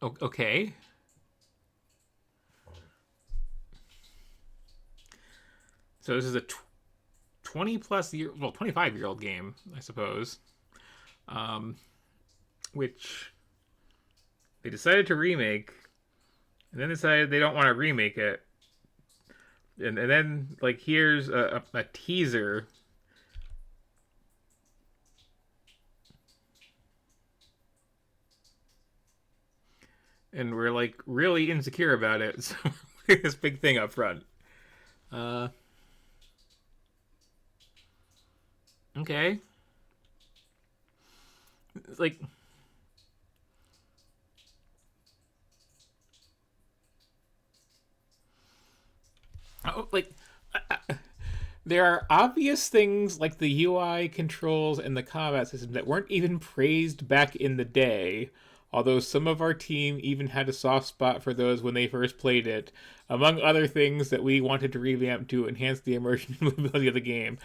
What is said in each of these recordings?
Okay. So this is a 20 plus year, well, 25-year-old game, I suppose. Um, which they decided to remake, and then decided they don't want to remake it. And then, like, here's a teaser. And we're, like, really insecure about it. So, this big thing up front. Uh, okay. It's like, oh, like, there are obvious things like the UI controls and the combat system that weren't even praised back in the day, although some of our team even had a soft spot for those when they first played it, among other things that we wanted to revamp to enhance the immersion and movability of the game.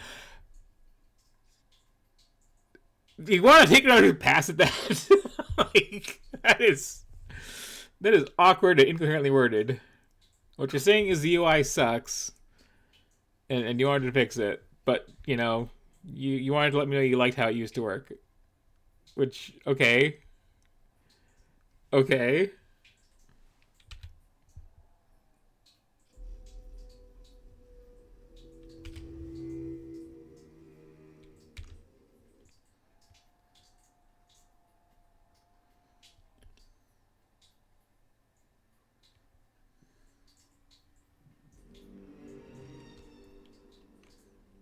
You want to take another pass at that? Like, that is awkward and incoherently worded. What you're saying is the UI sucks, and you wanted to fix it, but you wanted to let me know you liked how it used to work. Which, okay, okay.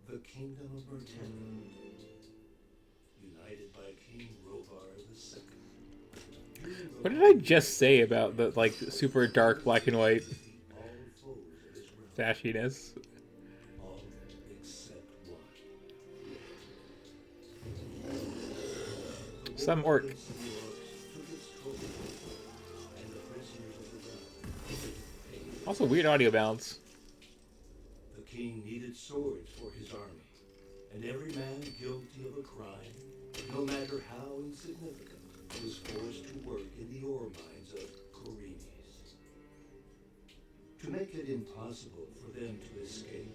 The Kingdom of Britannia, united by King Rovar II. What did I just say about the like super dark black and white All foes of his realm, fashiness? all except one. Some orc. Prince of the Orcs took its toll, and the prisoners of the realm paid. Also, weird audio balance. The king needed swords for his army, and every man guilty of a crime, no matter how insignificant, was forced to work in the ore mines of Korinis. To make it impossible for them to escape,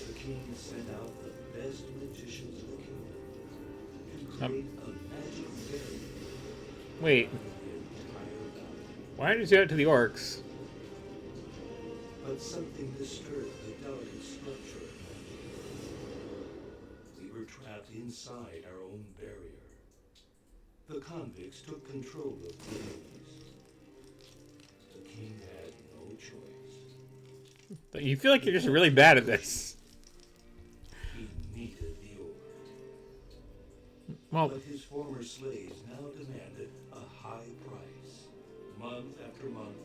the king sent out the best magicians of the kingdom to create a magic barrier Wait, around the entire valley. why did you do that to the orcs? But something disturbed the delicate structure of magic. We were trapped inside our own barrier. The convicts took control of the enemies. The king had no choice. You feel like you're just really bad at this. He needed the ore. Well, But his former slaves now demanded a high price. Month after month,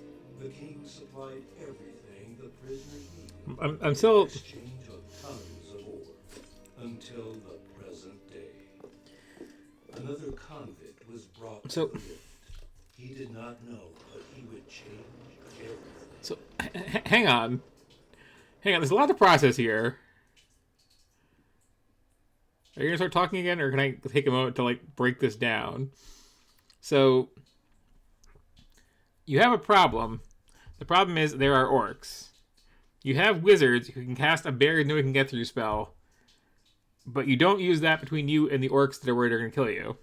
the king supplied everything the prisoners needed I'm in still. exchange of tons of ore. Until the present day. Another convict was brought So- to the lift. He did not know, but he would change everything. So, hang on. Hang on, there's a lot to process here. Are you gonna start talking again, or can I take a moment to, like, break this down? So, you have a problem. The problem is there are orcs. You have wizards who can cast a barrier no one can get through spell, but you don't use that between you and the orcs that are worried they're going to kill you.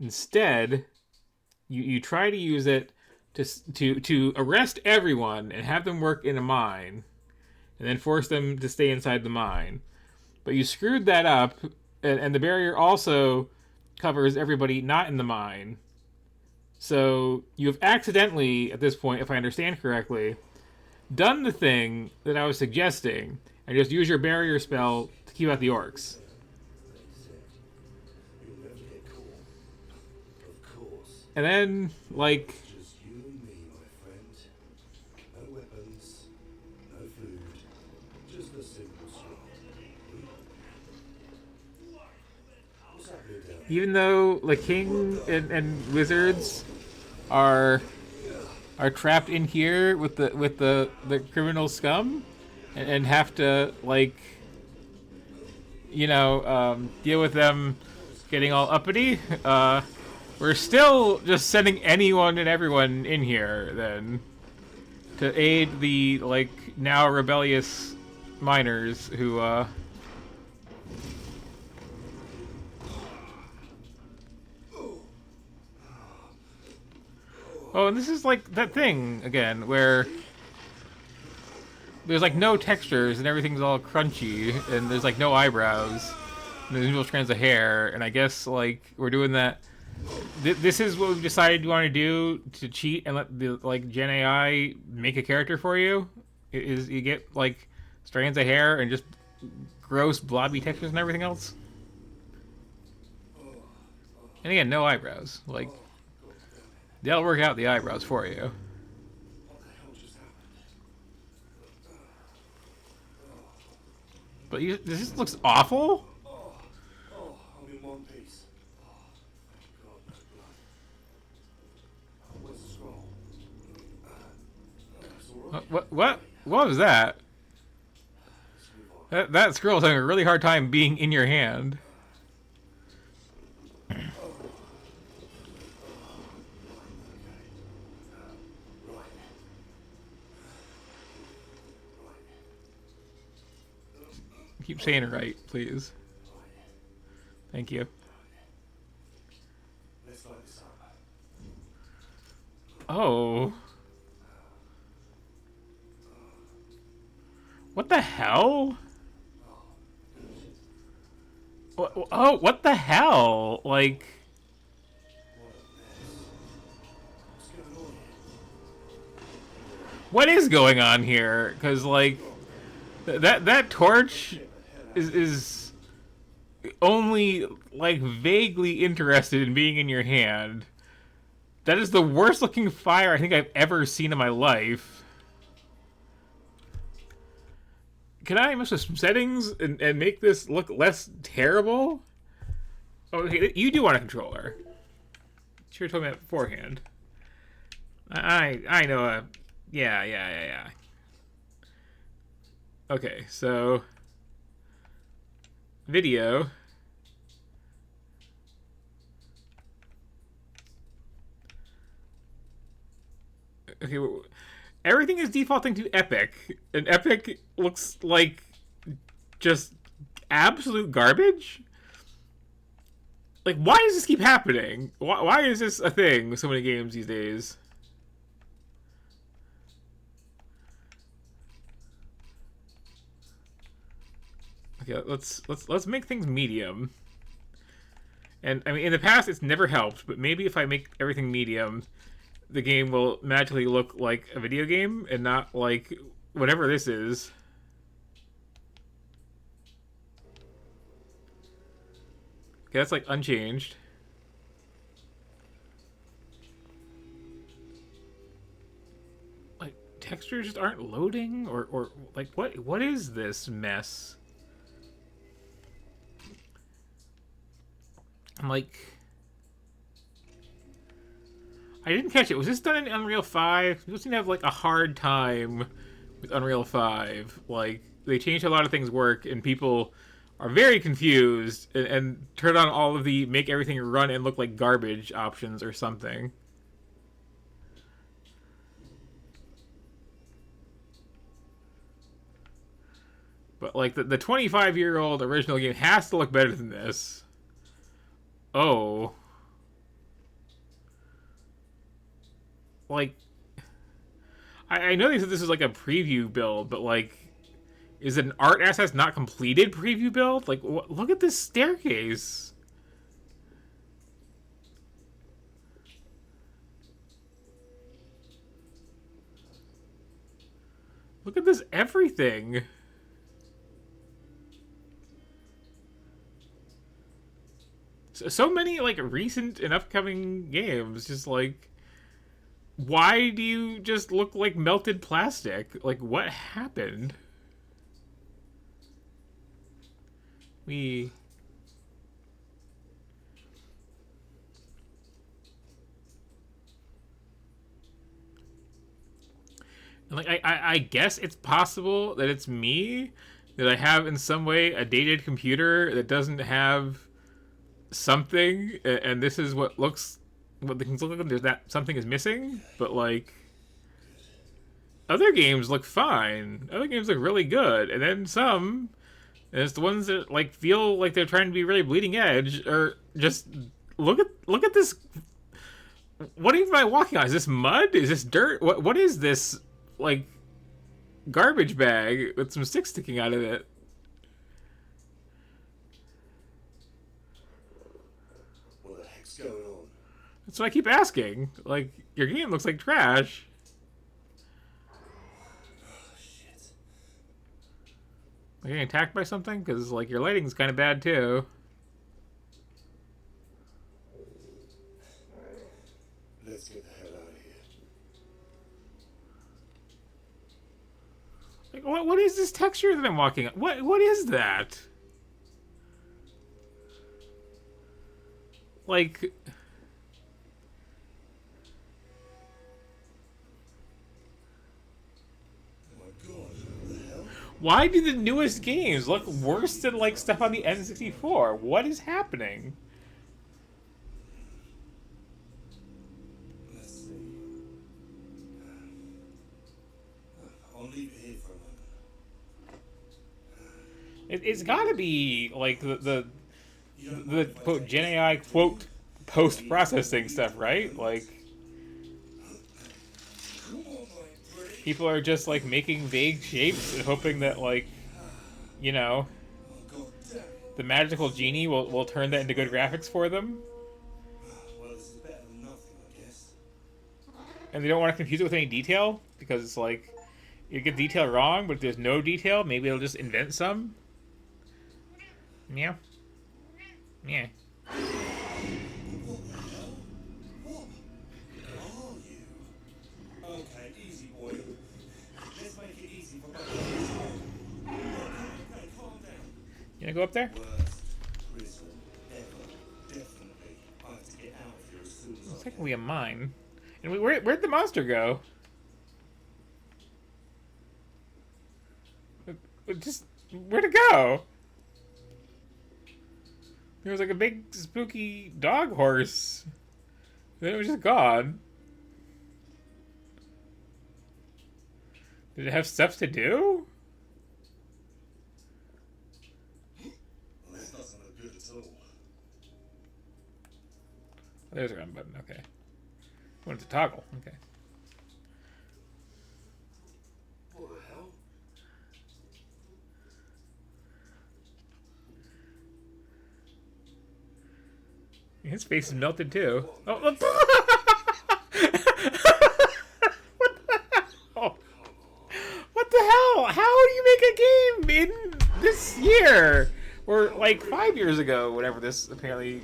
Instead, you try to use it to arrest everyone and have them work in a mine, and then force them to stay inside the mine. But you screwed that up, and the barrier also covers everybody not in the mine. So you have accidentally, at this point, if I understand correctly, done the thing that I was suggesting, and just use your barrier spell to keep out the orcs. You'll never get caught. Of course. And then, like, Just you and me, my friend. No weapons, no food. Just a simple straw. What's happening down there? even though the king and wizards are trapped in here with the criminal scum, and have to, like, deal with them getting all uppity, We're still just sending anyone and everyone in here, then, to aid the, like, now rebellious miners who, Oh, and this is like that thing, again, where there's, like, no textures and everything's all crunchy, and there's, like, no eyebrows, and there's no strands of hair, and I guess, like, we're doing that. This is what we've decided you want to do to cheat and let the, like, Gen AI make a character for you? Is you get, like, strands of hair and just gross blobby textures and everything else? And again, no eyebrows. Like, they'll work out the eyebrows for you. But this just looks awful. I'm in one piece. Thank God, no blood. Where's the scroll? That's all right. What was that? That scroll's having a really hard time being in your hand. Keep saying it right, please. Thank you. Let's light this up. Oh. What the hell? Oh, what the hell? Like... What is going on here? Because, like, that torch is only, like, vaguely interested in being in your hand. That is the worst looking fire I think I've ever seen in my life. Can I mess with some settings and make this look less terrible? Okay, you do want a controller. Should have told me that beforehand. I know. Yeah. Okay, so video. Okay, everything is defaulting to Epic, and Epic looks like just absolute garbage. Like, why does this keep happening? Why is this a thing with so many games these days? Okay, let's make things medium. And I mean, in the past, it's never helped, but maybe if I make everything medium, the game will magically look like a video game and not like whatever this is. Okay, that's like unchanged. Like, textures just aren't loading, or like what is this mess? I'm like, I didn't catch it. Was this done in Unreal 5? People seem to have like a hard time with Unreal 5. Like, they changed how a lot of things work, and people are very confused and turn on all of the make everything run and look like garbage options or something. But like the 25-year-old original game has to look better than this. Oh. Like, I know this is like a preview build, but like, is it an art assets not completed preview build? Like, look at this staircase. Look at this everything. So many like recent and upcoming games, just like, why do you just look like melted plastic? Like, what happened? Like, I guess it's possible that it's me, that I have in some way a dated computer that doesn't have something, and this is what looks what the things look like. There's that something is missing, but like other games look fine. Other games look really good, and then some, and it's the ones that like feel like they're trying to be really bleeding edge, or just look at this. What even am I walking on? Is this mud? Is this dirt? What is this like garbage bag with some sticks sticking out of it? What the heck's going on? That's what I keep asking. Like, your game looks like trash. Oh, shit. Are you getting attacked by something? Because, like, your lighting's kind of bad, too. Let's get the hell out of here. Like, what is this texture that I'm walking on? What is that? Like... Why do the newest games look worse than like stuff on the N64? What is happening? Let's see. I'll leave it here for a moment. It's got to be like the quote Gen AI quote post processing stuff, right? Like people are just like making vague shapes and hoping that like, you know, the magical genie will turn that into good graphics for them. Well, this is better than nothing, I guess. And they don't want to confuse it with any detail because it's like you get detail wrong, but if there's no detail, maybe it'll just invent some. Yeah. Yeah. Okay, easy, boy. Let's make it easy for both. Okay, calm down. You gonna go up there? Worst prison ever. Definitely. I have to get out of here as soon as It's I technically a mine. And where'd the monster go? Just where'd it go? There was like a big spooky dog horse. Then it was just gone. Did it have stuff to do? Well, this doesn't look good at all. Oh, there's a run button, okay. I wanted to toggle, okay. What the hell? His face is melted too. Oh, what the hell? What the hell? How do you make a game in this year? Or like 5 years ago, whenever this apparently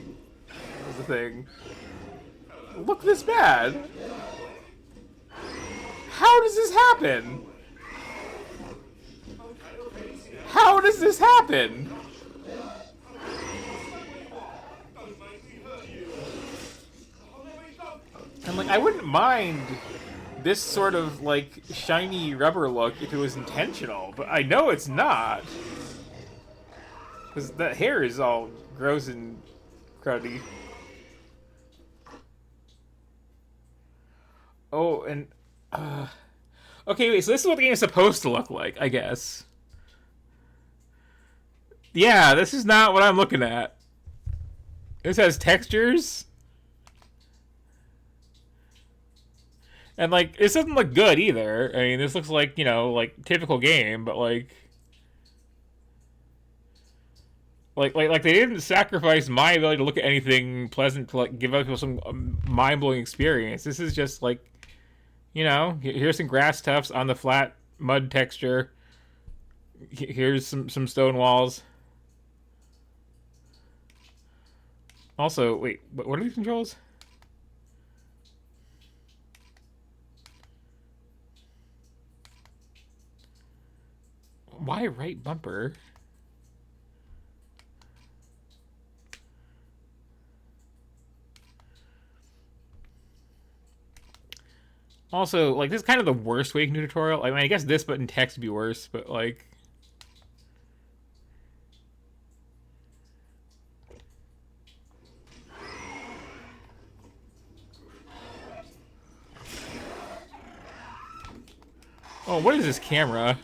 was a thing. Look this bad. How does this happen? How does this happen? And like, I wouldn't mind this sort of like shiny rubber look if it was intentional, but I know it's not. Because that hair is all gross and cruddy. Oh, and okay, wait, so this is what the game is supposed to look like, I guess. Yeah, this is not what I'm looking at. This has textures. And, like, this doesn't look good either. I mean, this looks like, you know, like, typical game, but, like... Like they didn't sacrifice my ability to look at anything pleasant to, like, give people some mind-blowing experience. This is just, like, you know, here's some grass tufts on the flat mud texture. Here's some stone walls. Also, wait, what are these controls? Why right bumper? Also, like, this is kind of the worst way to do a tutorial. I mean, I guess this, but in text would be worse, but, like... Oh, what is this camera?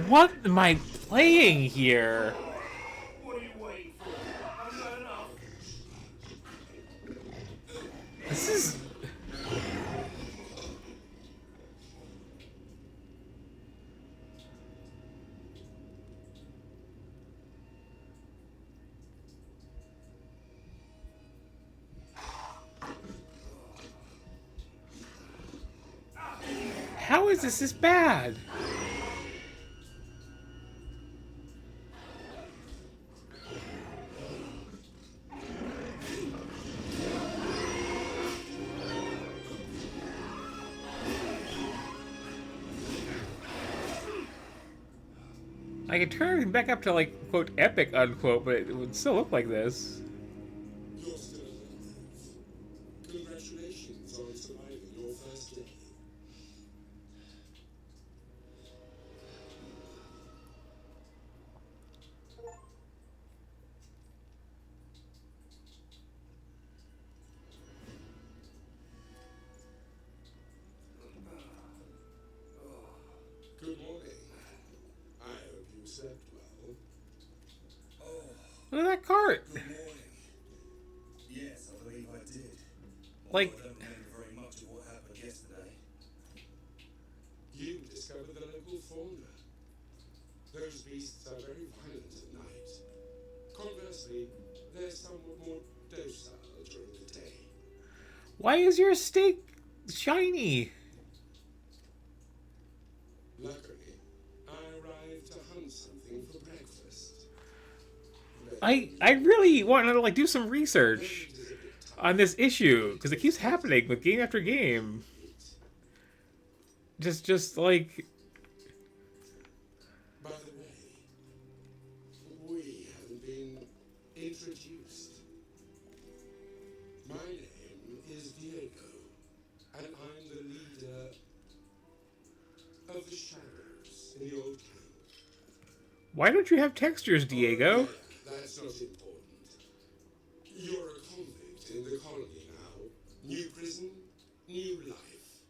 What am I playing here? What are you waiting for? I've got enough. This is... How is this bad? I could turn everything back up to, like, quote, epic, unquote, but it would still look like this. You're still alive. Congratulations on surviving your first day. Good morning. I hope you slept well. Look at that cart! Good morning. Yes, I believe I did. Like... I don't remember very much of what happened yesterday. You discovered the local fauna. Those beasts are very violent at night. Conversely, they're somewhat more docile during the day. Why is your steak shiny? Luckily, I arrived to hunt something for breakfast. I really want to, like, do some research on this issue, because it keeps happening with game after game. Just like... By the way, we haven't been introduced. My name is Diego, and I'm the leader of the shadows in the old camp. Why don't you have textures, Diego? That's not important. You're a convict in the colony now. New prison, new life.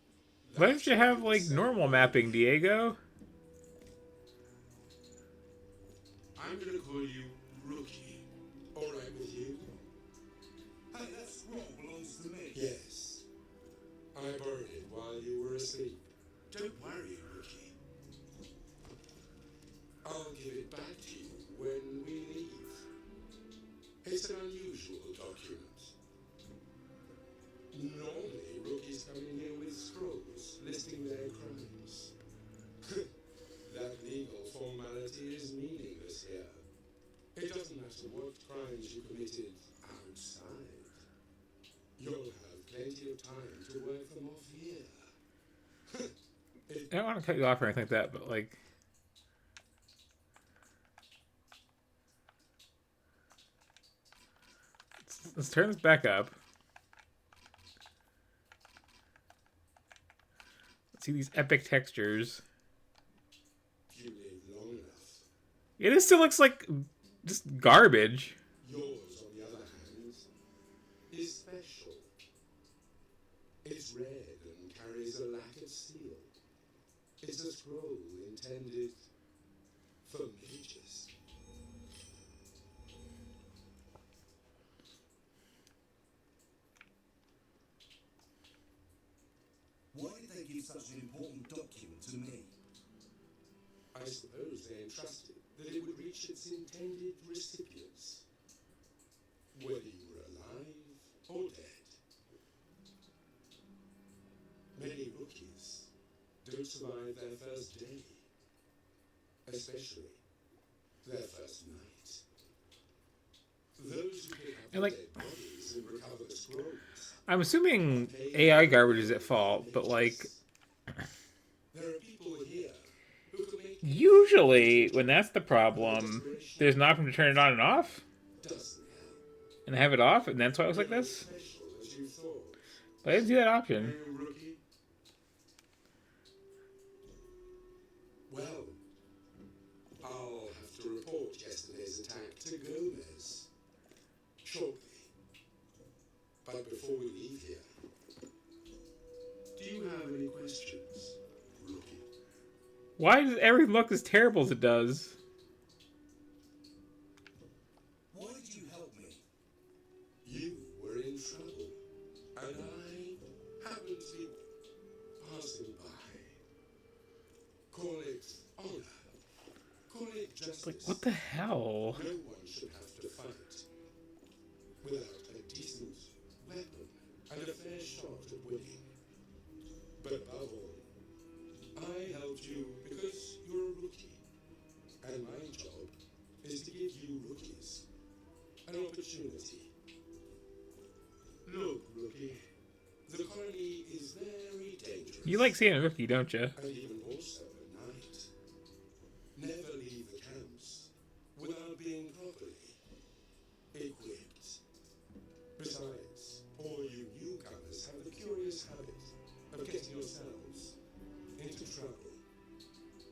Why don't you have, like, normal mapping, Diego? I'm gonna call you Rookie. All right with you? Hey, that scroll belongs to me. Yes. I borrowed it while you were asleep. Don't worry, Rookie. I'll give it back to you when we leave. It's an unusual document. Normally, rookies come in here with scrolls listing their crimes. That legal formality is meaningless here. It doesn't matter what crimes you committed outside. You'll have plenty of time to work them off here. I don't want to cut you off or anything like that, but, like... Let's turn this back up. Let's see these epic textures. You live long enough. Yeah, this still looks like just garbage. Yours, on the other hand, is special. It's red and carries a lacquered seal. It's a scroll intended for mages. Why did they give such an important document to me? I suppose they entrusted that it would reach its intended recipients, whether you were alive or dead. Many rookies don't survive their first day, especially their first night. Those who pick up And, the like, dead bodies and recover the scrolls. I'm assuming AI garbage is at fault, but, like... There are people Usually, when that's the problem, Desperation there's an option to turn it on and off, doesn't help. and have it off, and that's why it looks like Never as this. special as you thought. But I didn't see that option. Hey, rookie. Well, I'll have to report yesterday's attack to Gomez shortly. But before we leave here, do you have any questions, rookie? Why does everything look as terrible as it does? Why did you help me? You were in trouble, and I happened to be passing by. Call it honor. Call it justice. Like, what the hell? No one should have to fight without a decent weapon and a fair shot at winning. But above all, I helped you because you're a rookie. And my job is to give you rookies an opportunity. Look, rookie, the colony is very dangerous. You like seeing a rookie, don't you? And even more so at night. Never leave the camps without being properly equipped. Besides, all you newcomers have the curious habit of getting yourselves into trouble.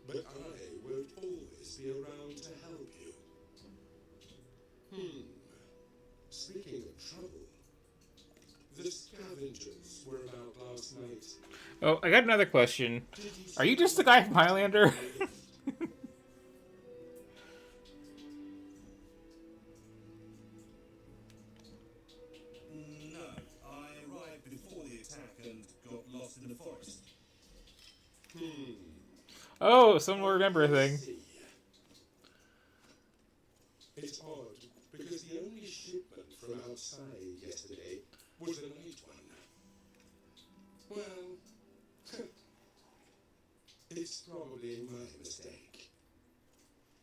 But I won't always be around to help you. Speaking of trouble, the scavengers were about last night. Oh, I got another question. Are you just the guy from Highlander? No, I arrived before the attack and got lost in the forest. Oh, someone will remember a thing. See. It's odd, because the only shipment from outside yesterday was the night one. Well, it's probably my mistake.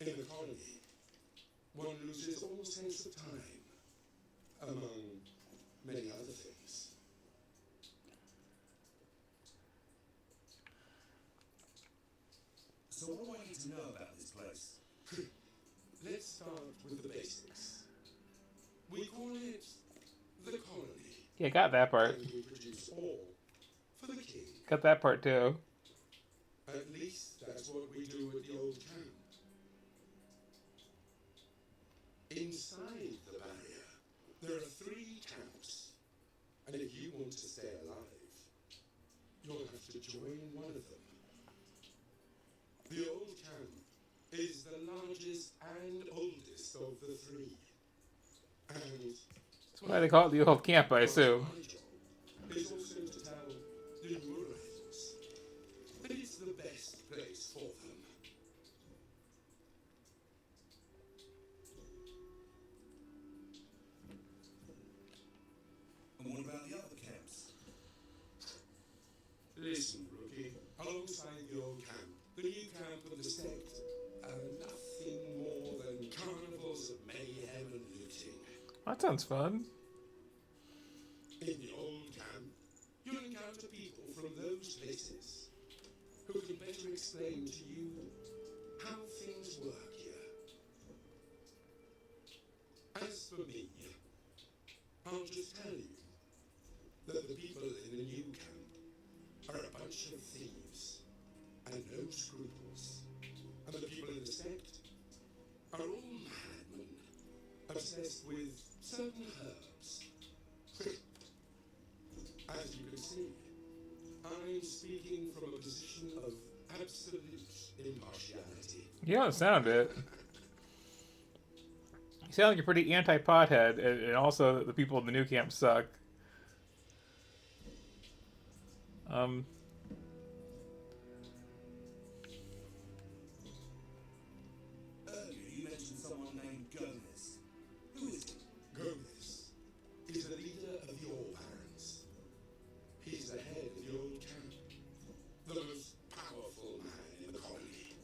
In the colony, one loses all sense of time, among many other things. So what do I need to know about this place? Let's start with the basics. We call it the colony, Yeah, got that part. and we produce all for the king. Got that part too. At least that's what we do at the old camp. Inside the barrier, there are 3 camps, and if you want to stay alive, you'll have to join one of them. The old camp is the largest and oldest of the 3. And That's why they call it the old camp, I assume. my job is also to tell the new arrivals that it's the best place for them. And what about the other camps? Listen, rookie, alongside the old camp, the new camp of the sect are nothing more than carnivals of mayhem and looting. That sounds fun. In the old camp, you'll encounter people from those places who can better explain to you how things work here. As for me, I'll just tell you that the people in the new camp are a bunch of thieves and no scruples, and the people in the sect are all madmen obsessed with certain herbs. As you can see, I'm speaking from a position of absolute impartiality. You don't sound it. You sound like you're pretty anti-pothead, and also that the people in the new camp suck. Earlier you mentioned someone named Gomez. Who is he? Gomez is the leader of the All Barons. He's the head of the old camp, the most powerful man in the colony.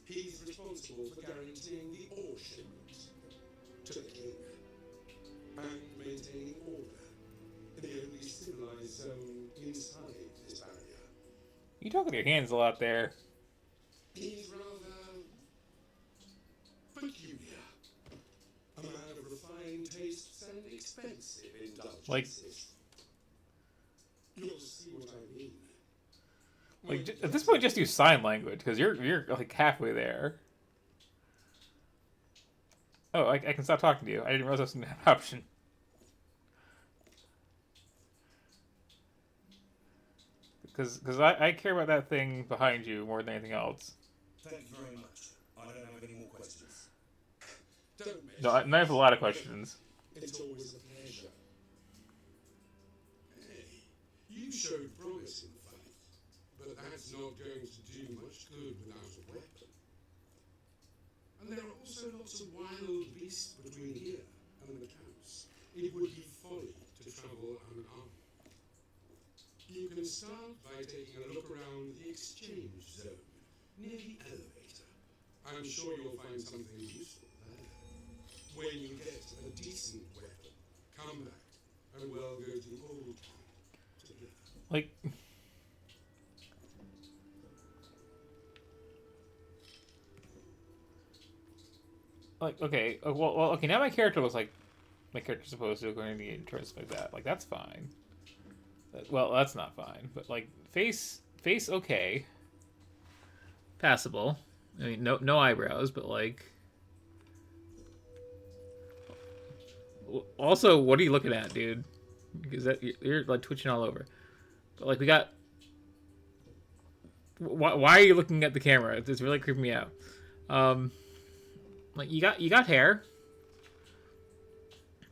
He's responsible for guaranteeing the ore shipment to the king and maintaining order in the only civilized You talk with your hands a lot there. He's rather peculiar. A man of refined tastes and expensive indulgences. You'll see what I mean. Like at this point, just use sign language because you're like halfway there. Oh, I can stop talking to you. I didn't realize that was an option. Because I care about that thing behind you more than anything else. Thank you very much. I don't have any more questions. Don't No, I have a lot of questions. It's always a pleasure. Hey, you showed promise in the fight, but that's not going to do much good without a weapon. And there are also lots of wild beasts between here and the camps. It would be folly to travel unarmed. You can start by taking a look around the exchange zone near the elevator. I'm sure you'll find something useful there. When you get a decent weapon, come back and we'll go to Old Town together. Okay, well, okay. Now my character looks like my character's supposed to, going to be interested like that. Like that's fine. Well, that's not fine, but like face, okay, passable. I mean, no eyebrows, but like. Also, what are you looking at, dude? Because that you're like twitching all over. But like we got. Why are you looking at the camera? It's really creeping me out. Like you got hair.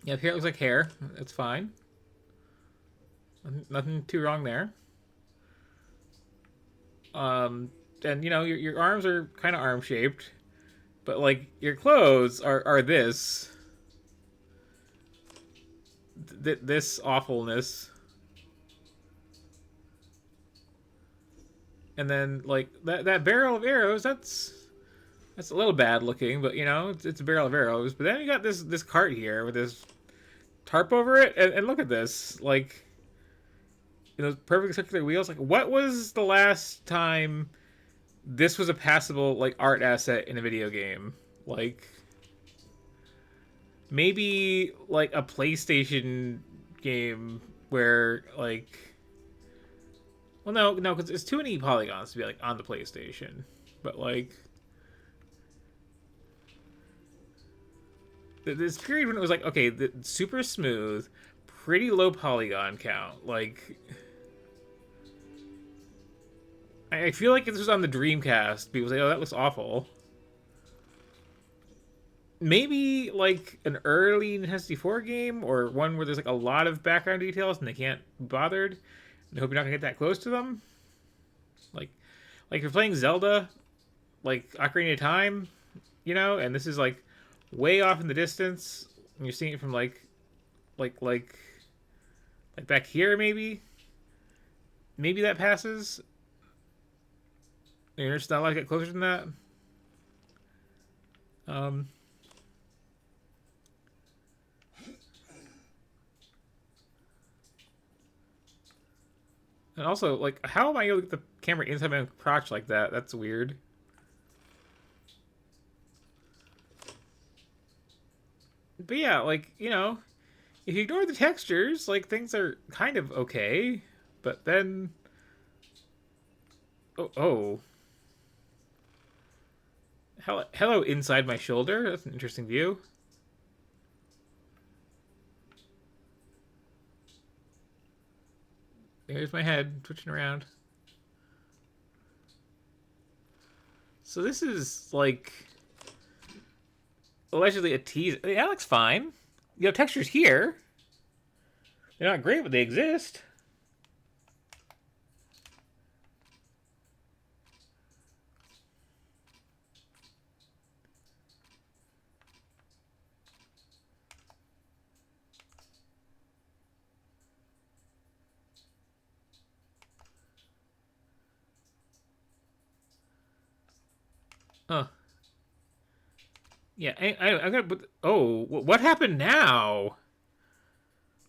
Yeah, hair looks like hair. That's fine. Nothing too wrong there. And you know your arms are kind of arm shaped, but like your clothes are this awfulness. And then like that barrel of arrows, that's a little bad looking, but you know it's a barrel of arrows. But then you got this cart here with this tarp over it, and look at this, like. You know, perfect circular wheels. Like, what was the last time this was a passable like art asset in a video game? Like, maybe like a PlayStation game where like, well, no, because it's too many polygons to be like on the PlayStation. But like, this period when it was like, okay, super smooth, pretty low polygon count, like. I feel like if this was on the Dreamcast, people say, "Oh, that looks awful." Maybe like an early Nintendo 64 game, or one where there's like a lot of background details and they can't be bothered. I hope you're not gonna get that close to them. Like if you're playing Zelda, like Ocarina of Time, you know, and this is like way off in the distance, and you're seeing it from like back here, maybe that passes. You're just not like it closer than that. And also, like, how am I able to get the camera inside my crotch like that? That's weird. But yeah, like, you know, if you ignore the textures, like, things are kind of okay. But then... Oh. Hello, inside my shoulder. That's an interesting view. There's my head twitching around. So this is like allegedly a tease. I mean, that looks fine. You have textures here. They're not great, but they exist. Huh. Yeah, I'm gonna put. Oh, what happened now?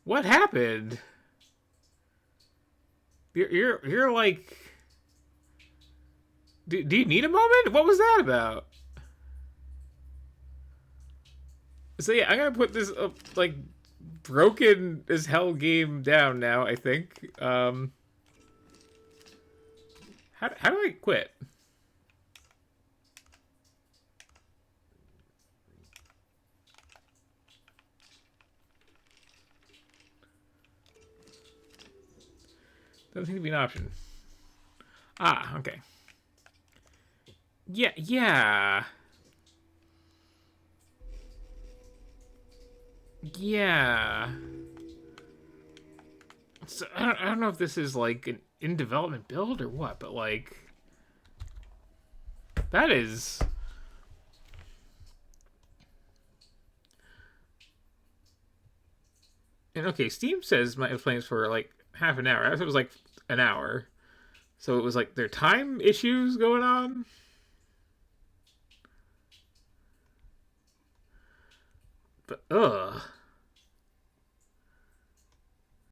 What happened? You're like. Do you need a moment? What was that about? So yeah, I'm gonna put this like broken as hell game down now. I think. How do I quit? Doesn't seem to be an option. Ah, okay. Yeah, yeah. Yeah. So I don't know if this is like an in development build or what, but like that is. And okay, Steam says my playing for like half an hour. I thought it was like an hour. So it was like their time issues going on. But ugh.